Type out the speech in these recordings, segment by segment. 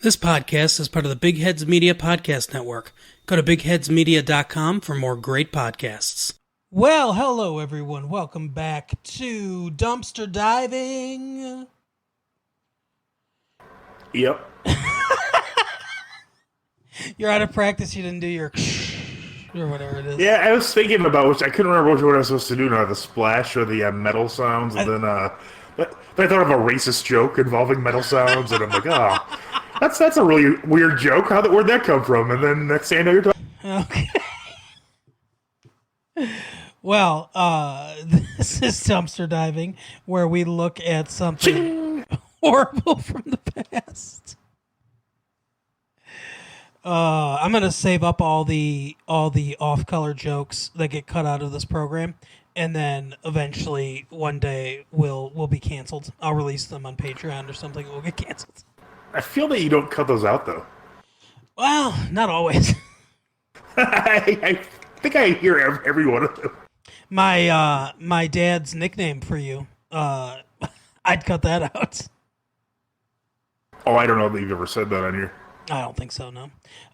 This podcast is part of the Big Heads Media Podcast Network. Go to bigheadsmedia.com for more great podcasts. Well, hello everyone. Welcome back to Dumpster Diving. Yep. You're out of practice. You didn't do your or whatever it is. Yeah, I was thinking about which I couldn't remember which one I was supposed to do now, the splash or the metal sounds, and then I thought of a racist joke involving metal sounds, and I'm like, oh, that's a really weird joke. Where'd that come from? And then next thing I know, you're talking. Okay. Well, this is Dumpster Diving, where we look at something horrible from the past. I'm gonna save up all the off-color jokes that get cut out of this program, and then eventually one day we'll be canceled. I'll release them on Patreon or something. We'll get canceled. I feel that you don't cut those out though. Well, not always. I think I hear every one of them. My dad's nickname for you. I'd cut that out. Oh, I don't know that you've ever said that on here. I don't think so, no.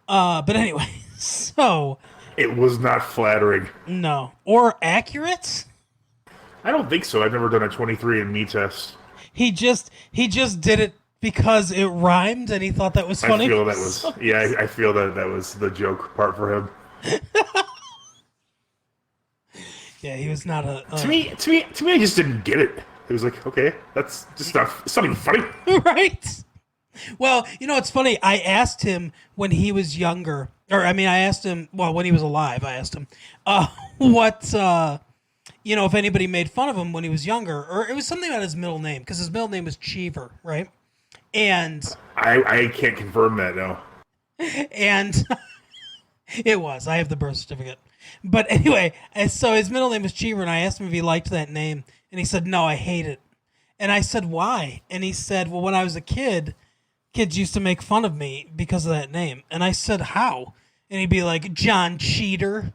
But anyway, so... It was not flattering. No. Or accurate? I don't think so. I've never done a 23andMe test. He just did it because it rhymed and he thought that was funny. I feel that was... Yeah, I feel that was the joke part for him. Yeah, he was not a... To me, I just didn't get it. It was like, okay, that's just not... It's not even funny. Right? Well, you know, it's funny. I asked him when he was younger, I asked him, well, when he was alive, I asked him, if anybody made fun of him when he was younger, or it was something about his middle name, because his middle name was Cheever, right? And... I can't confirm that, no. And it was. I have the birth certificate. But anyway, so his middle name was Cheever, and I asked him if he liked that name, and he said, no, I hate it. And I said, why? And he said, well, when I was a kid... kids used to make fun of me because of that name. And I said, how? And he'd be like, John Cheater.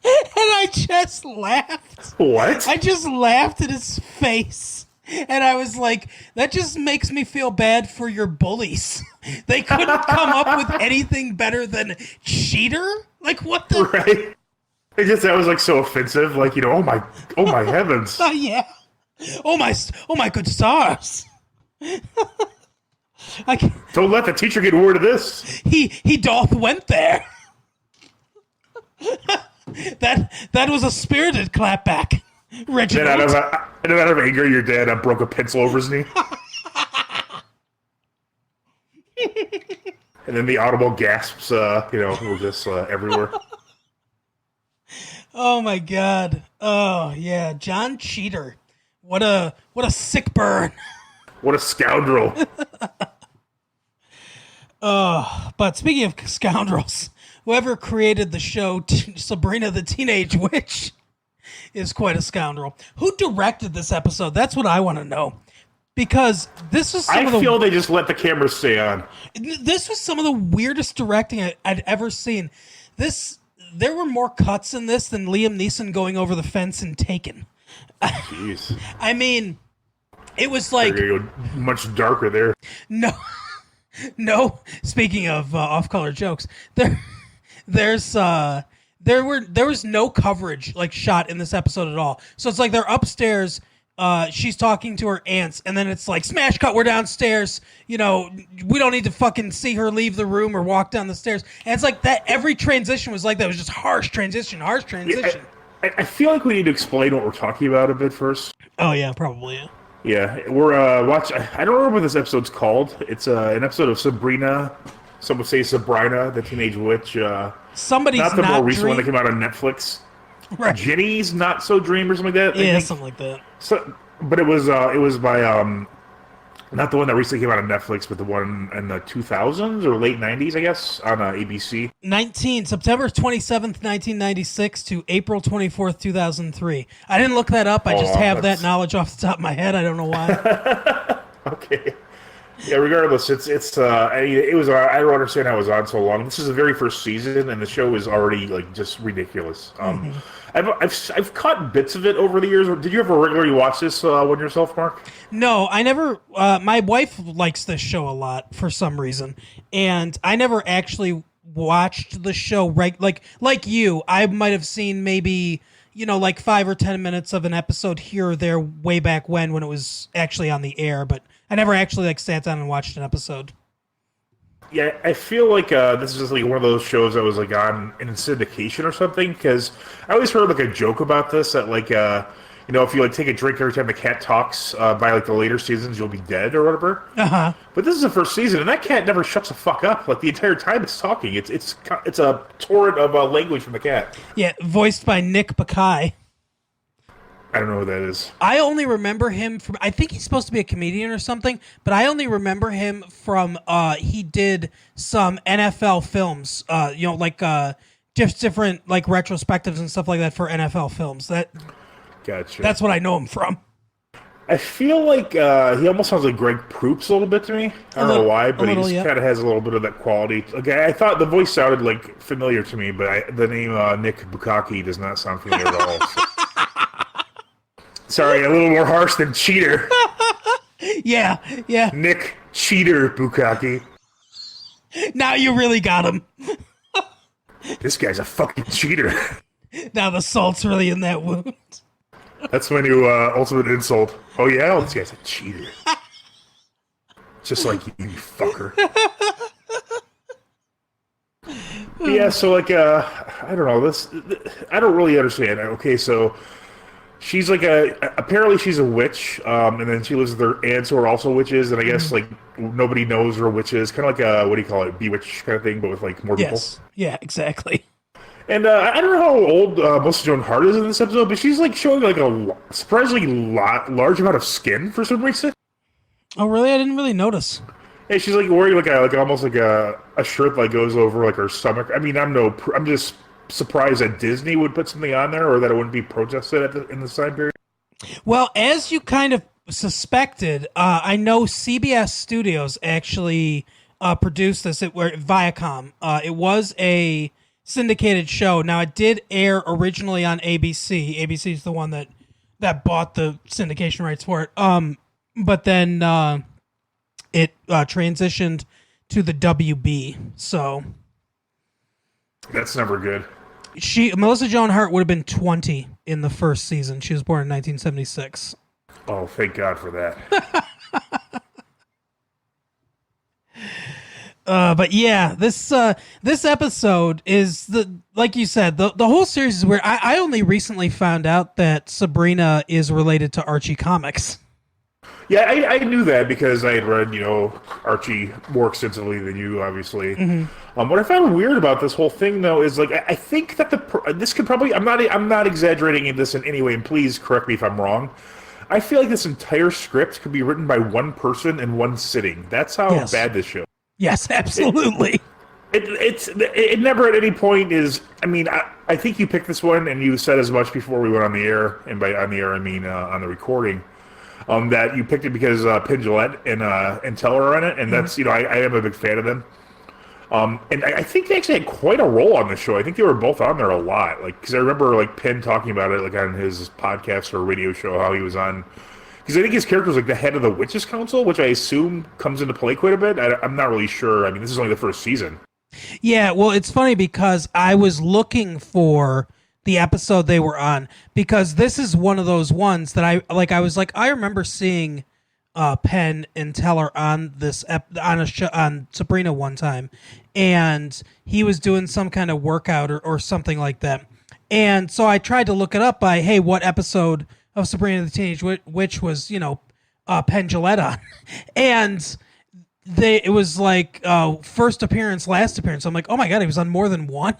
And I just laughed. What? I just laughed at his face. And I was like, that just makes me feel bad for your bullies. They couldn't come up with anything better than Cheater? Like, what the... Right. That was like so offensive. Like, oh my heavens. Yeah. Oh my good stars. Don't let the teacher get word of this. He doth went there. that was a spirited clapback, Reginald. And out of anger, your dad broke a pencil over his knee. And then the audible gasps, were just everywhere. Oh my God! Oh yeah, John Cheater. What a sick burn. What a scoundrel. But speaking of scoundrels, whoever created the show Sabrina the Teenage Witch is quite a scoundrel. Who directed this episode? That's what I want to know. Because this was I feel they just let the camera stay on. This was some of the weirdest directing I'd ever seen. There were more cuts in this than Liam Neeson going over the fence in Taken. Jeez. I mean, it was like... much darker there. No. Speaking of off-color jokes, there was no coverage like shot in this episode at all. So it's like they're upstairs. She's talking to her aunts, and then it's like smash cut. We're downstairs. We don't need to fucking see her leave the room or walk down the stairs. And it's like that. Every transition was like that. It was just harsh transition. Yeah, I feel like we need to explain what we're talking about a bit first. Oh yeah, probably. Yeah. Yeah, we're watch. I don't remember what this episode's called. It's an episode of Sabrina. Some would say Sabrina, the Teenage Witch. Somebody's not the not more recent dream. one that came out on Netflix. Right. Jenny's Not So Dream or something like that. Yeah, something like that. So, but it was by not the one that recently came out on Netflix, but the one in the 2000s or late 90s, I guess, on ABC. September 27th, 1996 to April 24th, 2003. I didn't look that up. I just have that knowledge off the top of my head. I don't know why. Okay. Yeah, regardless, it was. I don't understand how it was on so long. This is the very first season, and the show is already like just ridiculous. Hmm. I've caught bits of it over the years. Did you ever regularly watch this one yourself, Mark? No, I never. My wife likes this show a lot for some reason, and I never actually watched the show. Right, like you, I might have seen maybe like 5 or 10 minutes of an episode here or there way back when it was actually on the air, but I never actually like sat down and watched an episode. Yeah, I feel like this is just like one of those shows that was like on in syndication or something. Because I always heard like a joke about this that like if you like take a drink every time the cat talks by like the later seasons, you'll be dead or whatever. Uh huh. But this is the first season, and that cat never shuts the fuck up. Like the entire time it's talking, it's a torrent of language from the cat. Yeah, voiced by Nick Bakay. I don't know who that is. I only remember him from. I think he's supposed to be a comedian or something, but I only remember him from. He did some NFL films. Just different like retrospectives and stuff like that for NFL films. Gotcha. That's what I know him from. I feel like he almost sounds like Greg Proops a little bit to me. I don't know why, but he just kind of has a little bit of that quality. Like I thought the voice sounded like familiar to me, but the name Nick Bukaki does not sound familiar at all. So. Sorry, a little more harsh than cheater. Yeah. Nick Cheater Bukaki. Now you really got him. This guy's a fucking cheater. Now the salt's really in that wound. That's my new ultimate insult. Oh yeah? Oh, this guy's a cheater. Just like you fucker. Yeah, so like, I don't know, I don't really understand. Okay, so she's like apparently she's a witch, and then she lives with her aunts who are also witches, and I guess like nobody knows her witches, kind of like a, what do you call it, Bewitched kind of thing, but with like more people. Yes. Yeah, exactly. And I don't know how old Melissa Joan Hart is in this episode, but she's like showing like a surprisingly large amount of skin for some reason. Oh, really? I didn't really notice. And she's like wearing like almost like a shirt that goes over like her stomach. I mean, I'm just surprised that Disney would put something on there, or that it wouldn't be protested in the time period. Well, as you kind of suspected, I know CBS Studios actually produced this. Viacom. It was a syndicated show. Now, it did air originally on ABC. ABC is the one that bought the syndication rights for it. But then it transitioned to the WB. So that's never good. Melissa Joan Hart would have been 20 in the first season. She was born in 1976. Oh, thank God for that. But yeah, this episode is like you said, the whole series is weird. I only recently found out that Sabrina is related to Archie comics. Yeah, I knew that because I had read, Archie more extensively than you, obviously. Mm-hmm. What I found weird about this whole thing, though, is like I think that this could probably I'm not exaggerating this in any way, and please correct me if I'm wrong. I feel like this entire script could be written by one person in one sitting. That's how bad this show. Yes, absolutely. It never at any point is. I mean, I think you picked this one, and you said as much before we went on the air, and by on the air I mean on the recording. That you picked it because Penn Jillette and Teller are in it, and that's I am a big fan of them. And I think they actually had quite a role on the show. I think they were both on there a lot, like because I remember like Penn talking about it like on his podcast or radio show how he was on. Because I think his character was like the head of the Witches Council, which I assume comes into play quite a bit. I'm not really sure. I mean, this is only the first season. Yeah, well, it's funny because I was looking for the episode they were on because this is one of those ones that I was like I remember seeing Penn and Teller on this on a show on Sabrina one time, and he was doing some kind of workout or something like that, and so I tried to look it up by hey, what episode of Sabrina the Teenage Witch was Penn Jillette on, and it was like first appearance, last appearance. I'm like, oh my God, he was on more than one.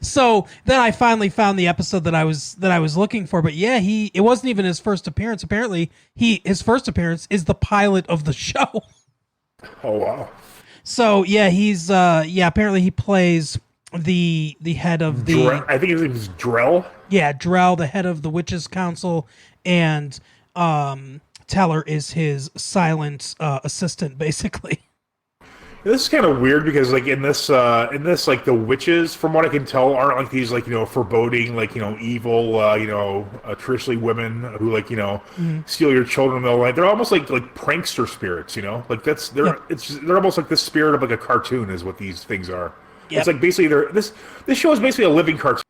So then I finally found the episode that I was looking for. But yeah, it wasn't even his first appearance. Apparently, his first appearance is the pilot of the show. Oh wow. So yeah, he's apparently he plays the head of the. I think his name is Drell. Yeah, Drell, the head of the Witches Council, and Teller is his silent assistant, basically. This is kind of weird because, like, in this, like, the witches, from what I can tell, aren't like these, like, foreboding, like, evil, traditionally women who, like, steal your children in the middle of the night. They're almost like prankster spirits, like they're almost like the spirit of like a cartoon is what these things are. Yep. It's like basically this show is basically a living cartoon.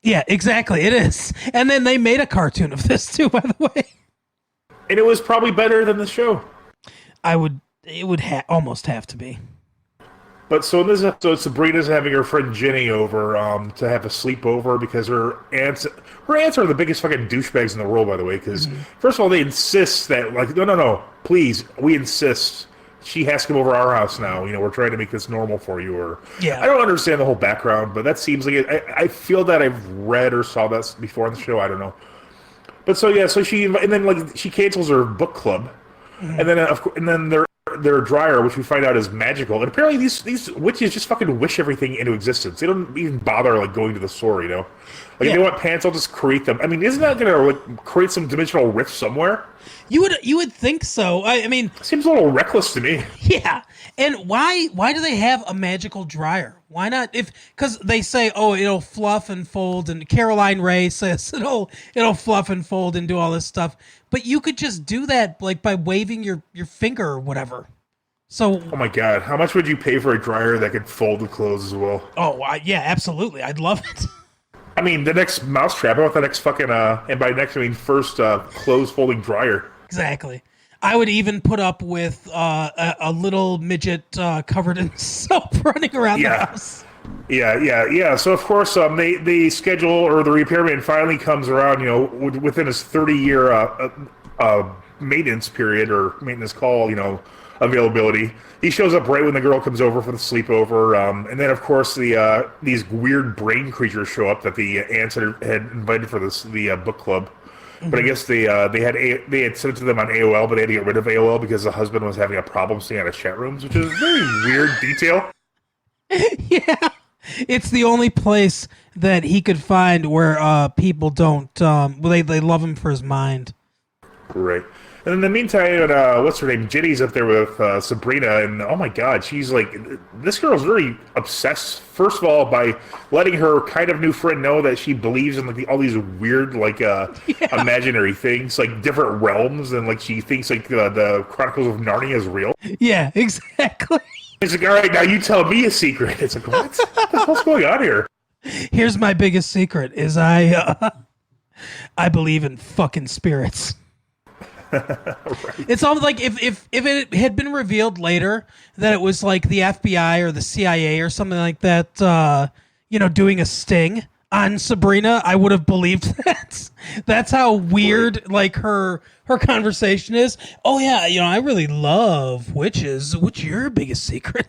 Yeah, exactly. It is. And then they made a cartoon of this too, by the way. And it was probably better than the show. It would almost have to be. But so in this episode, Sabrina's having her friend Jenny over to have a sleepover because her aunts are the biggest fucking douchebags in the world, by the way. Because first of all, they insist that, like, no, please, we insist she has to come over our house now. We're trying to make this normal for you. Or Yeah, I don't understand the whole background, but that seems like it. I feel that I've read or saw that before on the show. I don't know. But so yeah, so she cancels her book club, and then their dryer, which we find out is magical, and apparently these witches just fucking wish everything into existence. They don't even bother like going to the store, Like if they want pants, I'll just create them. I mean, isn't that gonna like create some dimensional rift somewhere? you would think so. I mean, seems a little reckless to me. Yeah, and why do they have a magical dryer? Why not? Because they say, oh, it'll fluff and fold, and Caroline Ray says it'll fluff and fold and do all this stuff. But you could just do that like by waving your finger or whatever. So, oh my god, how much would you pay for a dryer that could fold the clothes as well? Oh, yeah, absolutely, I'd love it. I mean, the next mousetrap. I want the next fucking and by next I mean first clothes folding dryer. Exactly. I would even put up with a little midget covered in soap running around the house. Yeah. So of course, they schedule, or the repairman finally comes around. Within his 30-year maintenance period or maintenance call, availability. He shows up right when the girl comes over for the sleepover, and then of course these weird brain creatures show up that the aunts had invited for the book club. But I guess they had sent it to them on AOL, but they had to get rid of AOL because the husband was having a problem staying out of chat rooms, which is a very weird detail. Yeah, it's the only place that he could find where people don't. They love him for his mind. Right. And in the meantime, what's her name? Jenny's up there with Sabrina, and oh my god, she's like, this girl's really obsessed. First of all, by letting her kind of new friend know that she believes in like all these weird, like imaginary things, like different realms, and like she thinks like the Chronicles of Narnia is real. Yeah, exactly. It's like, all right, now you tell me a secret. It's like, what the hell's going on here? Here's my biggest secret: is I believe in fucking spirits. Right. It's almost like if it had been revealed later that it was like the FBI or the CIA or something like that, doing a sting on Sabrina, I would have believed that. That's how weird like her conversation is. Oh yeah, I really love witches. What's your biggest secret?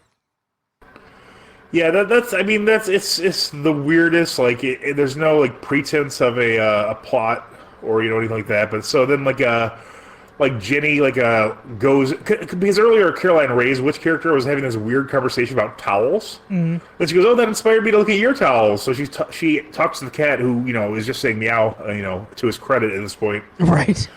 Yeah, it's the weirdest. Like there's no like pretense of a plot or anything like that. But so then like Jenny goes because earlier Caroline Ray's witch character was having this weird conversation about towels. And she goes, "Oh, that inspired me to look at your towels." So she talks to the cat who is just saying meow, to his credit at this point. Right.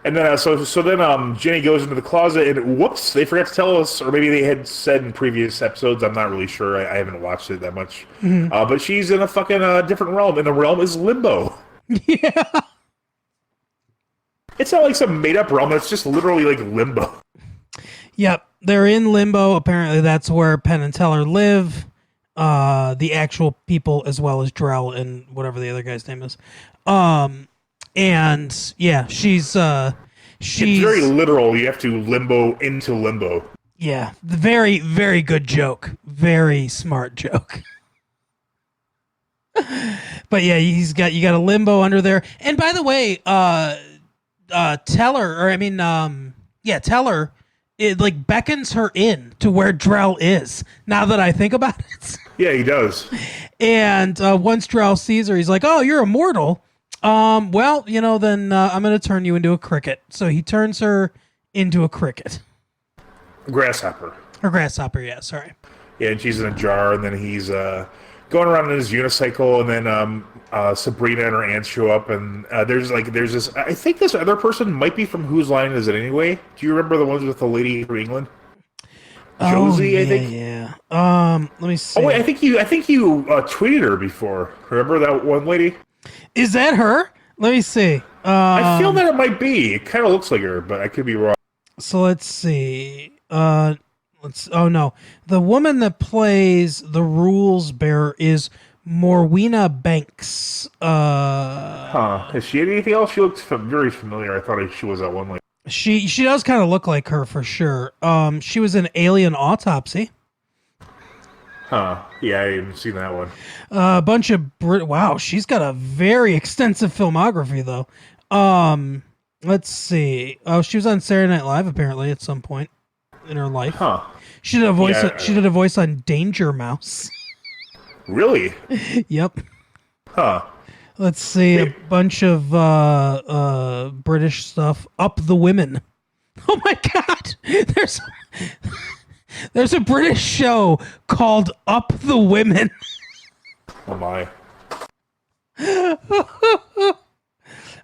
And then so then Jenny goes into the closet and whoops, they forgot to tell us, or maybe they had said in previous episodes. I'm not really sure. I haven't watched it that much. But she's in a fucking different realm, and the realm is limbo. Yeah. It's not like some made-up realm. It's just literally like limbo. Yep, they're in limbo. Apparently, that's where Penn and Teller live. The actual people, as well as Drell and whatever the other guy's name is. And yeah, she's it's very literal. You have to limbo into limbo. Yeah, very, very good joke. Very smart joke. But yeah, you got a limbo under there. And by the way, Teller, it like beckons her in to where Drell is. Now that I think about it. Yeah, he does. And once Drell sees her, he's like, "Oh, you're immortal. Well, then I'm going to turn you into a cricket." So he turns her into a cricket. Grasshopper. Or grasshopper, yeah, sorry. Yeah, and she's in a jar, and then he's going around in his unicycle, and then Sabrina and her aunts show up, and there's this. I think this other person might be from Whose Line Is It Anyway? Do you remember the ones with the lady from England? Josie, I think. Yeah. Let me see. Oh wait, I think you tweeted her before. Remember that one lady? Is that her? Let me see. I feel that it might be. It kind of looks like her, but I could be wrong. So let's see. Oh no, the woman that plays the rules bearer is Morwena Banks. Is she anything else? She looks very familiar. I thought she was that one lady. She does kind of look like her for sure. She was in Alien Autopsy. Huh. Yeah, I didn't see that one. A bunch of wow, she's got a very extensive filmography though. Let's see. Oh, she was on Saturday Night Live apparently at some point in her life. Huh. She did a voice. She did a voice on Danger Mouse. Really? Yep. Huh. Let's see. A bunch of British stuff. Up the Women. Oh my God! There's a British show called Up the Women. Oh my.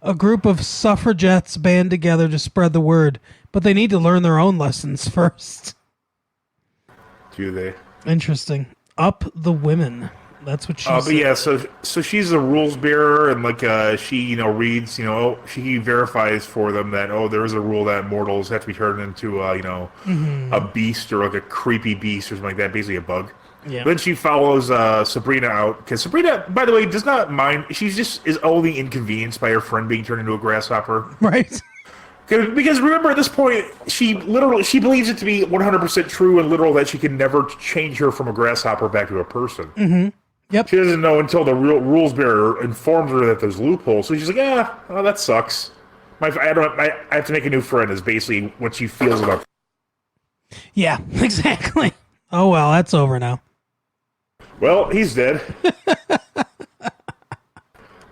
A group of suffragettes band together to spread the word, but they need to learn their own lessons first. Do they? Interesting. Up the Women. That's what she said. But yeah, so she's a rules bearer, and she reads, she verifies for them that there is a rule that mortals have to be turned into a beast or like a creepy beast or something like that, basically a bug. Yeah. Then she follows Sabrina out because Sabrina, by the way, does not mind. She just is only inconvenienced by her friend being turned into a grasshopper. Right. Because remember, at this point, she believes it to be 100% true and literal that she can never change her from a grasshopper back to a person. Mm-hmm. Yep. She doesn't know until the real rules bearer informs her that there's loopholes. So she's like, that sucks. I have to make a new friend is basically what she feels about. Yeah, exactly. Oh, well, that's over now. Well, he's dead.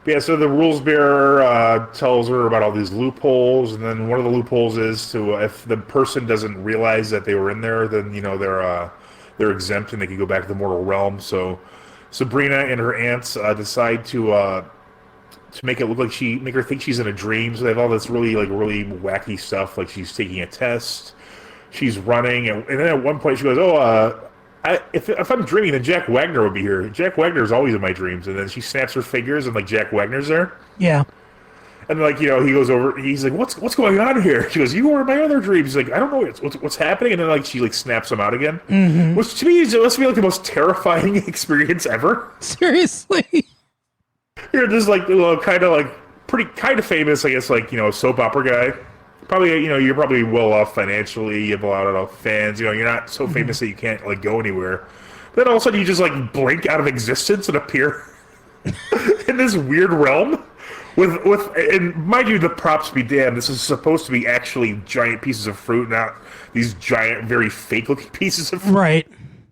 Yeah, so the rules bearer tells her about all these loopholes, and then one of the loopholes is to if the person doesn't realize that they were in there, then they're exempt and they can go back to the mortal realm. So Sabrina and her aunts decide to make it look like make her think she's in a dream. So they have all this really wacky stuff, like she's taking a test, she's running, and then at one point she goes, if I'm dreaming, then Jack Wagner would be here. Jack Wagner's always in my dreams. And then she snaps her fingers, and Jack Wagner's there. Yeah. And he goes over. He's like, "What's going on here?" She goes, "You were in my other dreams." He's like, "I don't know what's happening." And then she snaps him out again, which to me must be the most terrifying experience ever. Seriously. You're just pretty famous, I guess, soap opera guy. Probably, you're probably well off financially. You have a lot of fans. You're not so famous that you can't go anywhere. Then all of a sudden you just blink out of existence and appear in this weird realm with and mind you, the props be damned. This is supposed to be actually giant pieces of fruit, not these giant, very fake looking pieces of fruit. Right.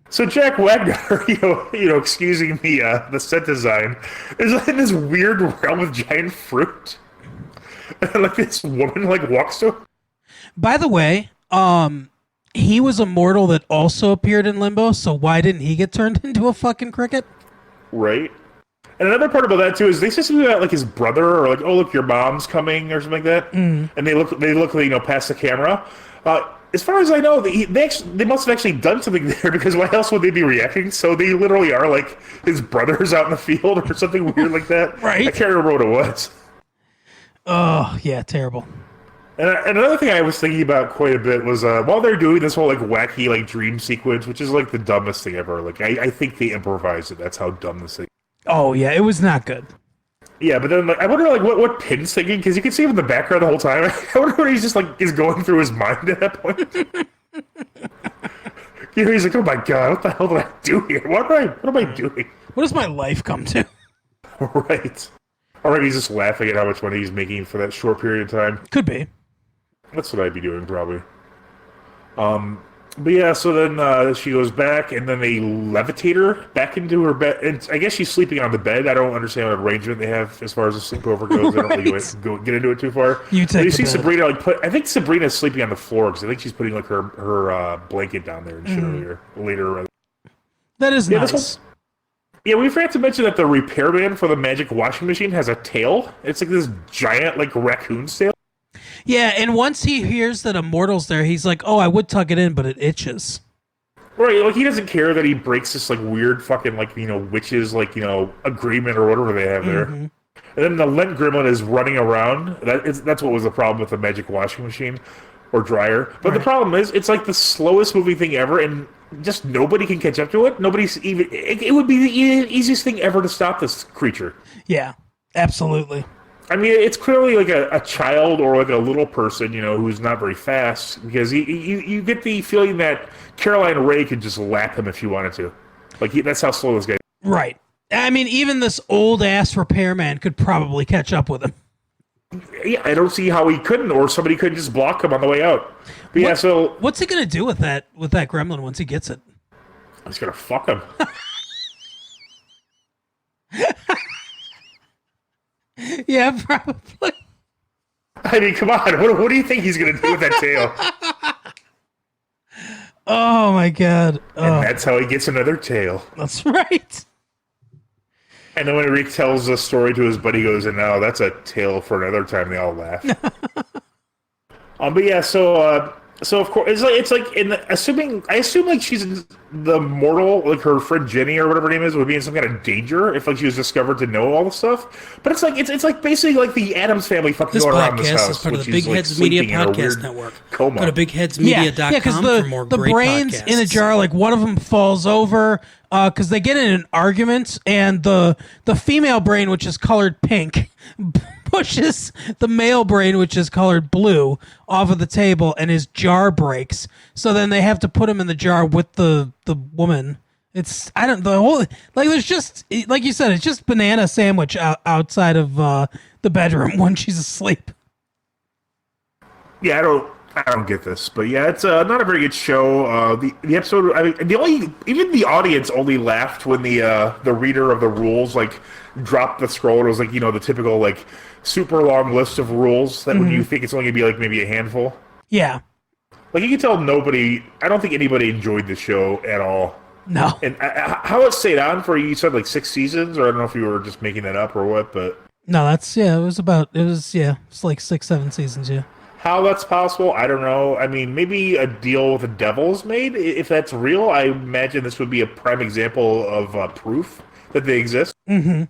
So Jack Wagner, excusing the set design, is in this weird realm of giant fruit. And this woman walks to him. By the way, he was a mortal that also appeared in Limbo, so why didn't he get turned into a fucking cricket? Right. And another part about that too is they say something about his brother or oh look, your mom's coming or something like that. And they look past the camera. As far as I know, they must have actually done something there because why else would they be reacting? So they literally are his brother's out in the field or something weird like that. Right. I can't remember what it was. Oh, yeah, terrible. And another thing I was thinking about quite a bit was while they're doing this whole wacky dream sequence, which is the dumbest thing ever. I think they improvised it. That's how dumb this thing. Oh yeah, it was not good. Yeah, but then I wonder what Pin's thinking because you can see him in the background the whole time. I wonder what he's just is going through his mind at that point. He's like, oh my god, what the hell did I do here? What am I doing? What does my life come to? Right. Or maybe he's just laughing at how much money he's making for that short period of time. Could be. That's what I'd be doing, probably. But yeah, so then she goes back, and then they levitate her back into her bed. And I guess she's sleeping on the bed. I don't understand what arrangement they have as far as the sleepover goes. Right. I don't really get into it too far. You take see Sabrina I think Sabrina's sleeping on the floor because I think she's putting her blanket down there and shit later. That is nice. Yeah, we forgot to mention that the repairman for the magic washing machine has a tail. It's like this giant, like, raccoon tail. Yeah, and once he hears that a mortal's there, he's like, "Oh, I would tuck it in, but it itches." Right, like, he doesn't care that he breaks this, like, weird fucking, like, witches, like, agreement or whatever they have there. And then the lint gremlin is running around. That's what was the problem with the magic washing machine or dryer. But the problem is, it's like the slowest moving thing ever, and just nobody can catch up to it. Nobody's even. It would be the easiest thing ever to stop this creature. Yeah, absolutely. I mean, it's clearly like a child or like a little person, who's not very fast, because you get the feeling that Caroline Ray could just lap him if you wanted to. Like, that's how slow this guy is. Right. I mean, even this old-ass repairman could probably catch up with him. Yeah, I don't see how he couldn't, or somebody could just block him on the way out. But what's he going to do with that gremlin once he gets it? He's going to fuck him. Yeah, probably. I mean, come on. What do you think he's going to do with that tail? Oh, my God. And that's how he gets another tail. That's right. And then when he tells the story to his buddy, he goes, and now that's a tale for another time. They all laugh. But yeah, so of course it's like I assume like she's the mortal, like her friend Jenny or whatever her name is, would be in some kind of danger if like she was discovered to know all the stuff. But it's like basically like the Addams Family fucking going around this house. This podcast is part of the Big Heads Media Podcast Network. Coma. Go to bigheadsmedia.com because for more the great brains podcasts. in a jar, like one of them falls over because they get in an argument, and the female brain, which is colored pink, pushes the male brain, which is colored blue, off of the table, and his jar breaks. So then they have to put him in the jar with the woman. It's there's just, like you said, it's just banana sandwich outside of the bedroom when she's asleep. Yeah, I don't get this, but yeah, it's not a very good show. The episode, I mean, even the audience only laughed when the reader of the rules like dropped the scroll. It was like the typical like super long list of rules that when you think it's only gonna be like maybe a handful. Yeah, like you can tell I don't think anybody enjoyed the show at all. no. And how it stayed on for, you said like 6 seasons, or I don't know if you were just making that up or what, but No, it's like 6-7 seasons. Yeah. how that's possible, I don't know. I mean, maybe a deal with the devil's made. If that's real, I imagine this would be a prime example of proof that they exist. Mm-hmm.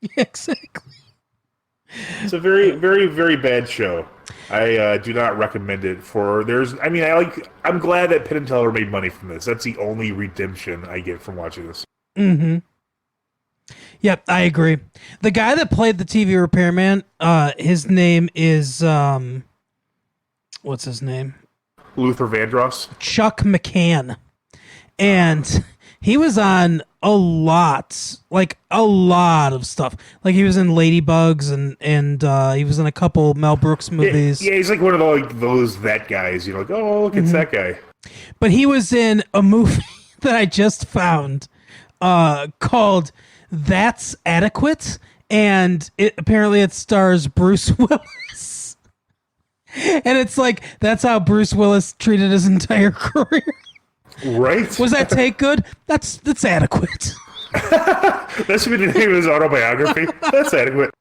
Yeah, exactly. It's a very, very, very bad show. I do not recommend it I'm glad that Penn and Teller made money from this. That's the only redemption I get from watching this. Mm-hmm. Yep, I agree. The guy that played the TV repairman, his name is what's his name? Luther Vandross. Chuck McCann. And he was on a lot of stuff. Like he was in Ladybugs and he was in a couple Mel Brooks movies. Yeah, he's like one of that guys. You're like, oh, look, it's that guy. But he was in a movie that I just found called That's Adequate, and apparently it stars Bruce Willis. And it's like, that's how Bruce Willis treated his entire career. Right? Was that take good? That's adequate. That should be the name of his autobiography. That's adequate.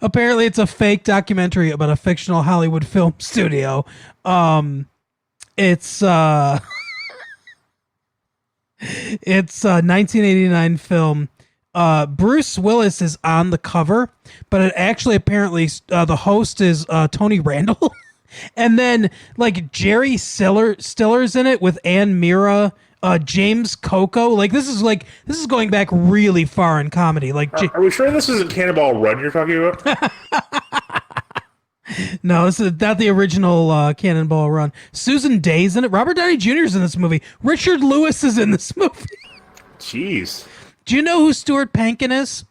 Apparently it's a fake documentary about a fictional Hollywood film studio. It's a 1989 film. Bruce Willis is on the cover, but it actually apparently the host is Tony Randall. And then like Jerry Stiller's in it with Ann Mira, James Coco. Like this is going back really far in comedy. Like Are we sure this isn't Cannonball Run you're talking about? No, this is not the original Cannonball Run. Susan Day's in it. Robert Downey Jr. is in this movie. Richard Lewis is in this movie. Jeez. Do you know who Stuart Pankin is?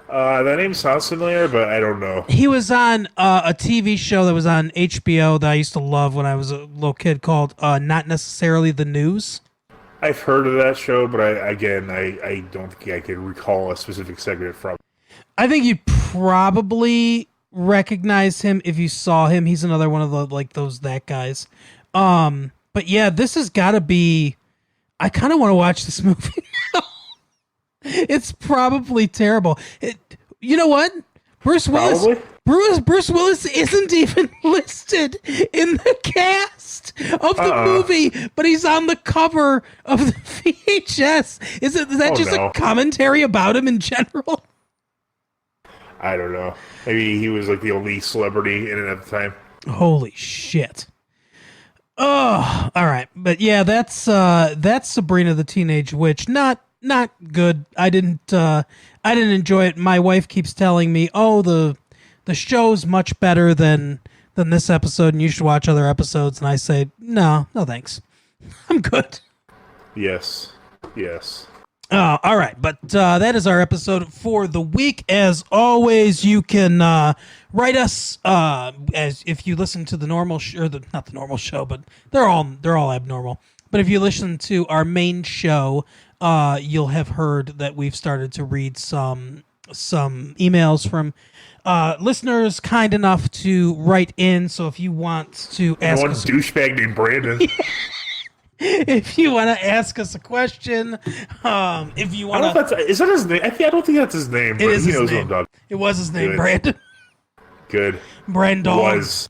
That name sounds familiar, but I don't know. He was on a TV show that was on HBO that I used to love when I was a little kid called Not Necessarily the News. I've heard of that show, but I don't think I can recall a specific segment from. I think you'd probably recognize him if you saw him. He's another one of that guys. But yeah, this has got to be. I kind of want to watch this movie now. It's probably terrible. You know what? Bruce Willis. Probably. Bruce Willis isn't even listed in the cast of the movie, but he's on the cover of the VHS. Is that just a commentary about him in general? I don't know. Maybe he was like the only celebrity in it at the time. Holy shit. Oh, all right. But yeah, that's Sabrina the Teenage Witch. Not good. I didn't enjoy it. My wife keeps telling me, "Oh, the show's much better than this episode, and you should watch other episodes." And I say, "No, thanks. I'm good." Yes. All right, but that is our episode for the week. As always, you can write us as if you listen to the normal not the normal show, but they're all abnormal. But if you listen to our main show, you'll have heard that we've started to read some emails from listeners kind enough to write in. So if you want to ask one douchebag named Brandon. If you want to ask us a question, if you want to... Is that his name? I don't think that's his name. It is he his knows name. What I'm talking. It was his name, Good. Brandon. Good. Brandon. Was.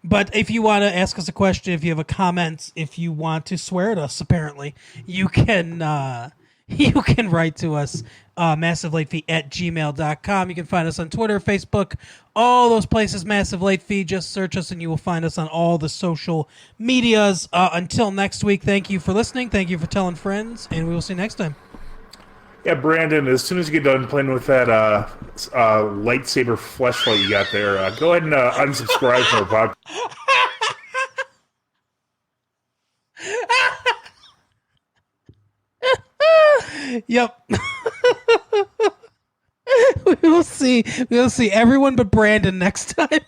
But if you want to ask us a question, if you have a comment, if you want to swear at us, apparently, you can write to us, massivelatefee@gmail.com. You can find us on Twitter, Facebook, all those places, Massive Late Fee. Just search us and you will find us on all the social medias. Until next week, thank you for listening. Thank you for telling friends, and we will see you next time. Yeah, Brandon, as soon as you get done playing with that lightsaber fleshlight you got there, go ahead and unsubscribe from our podcast. Yep. We'll see everyone but Brandon next time.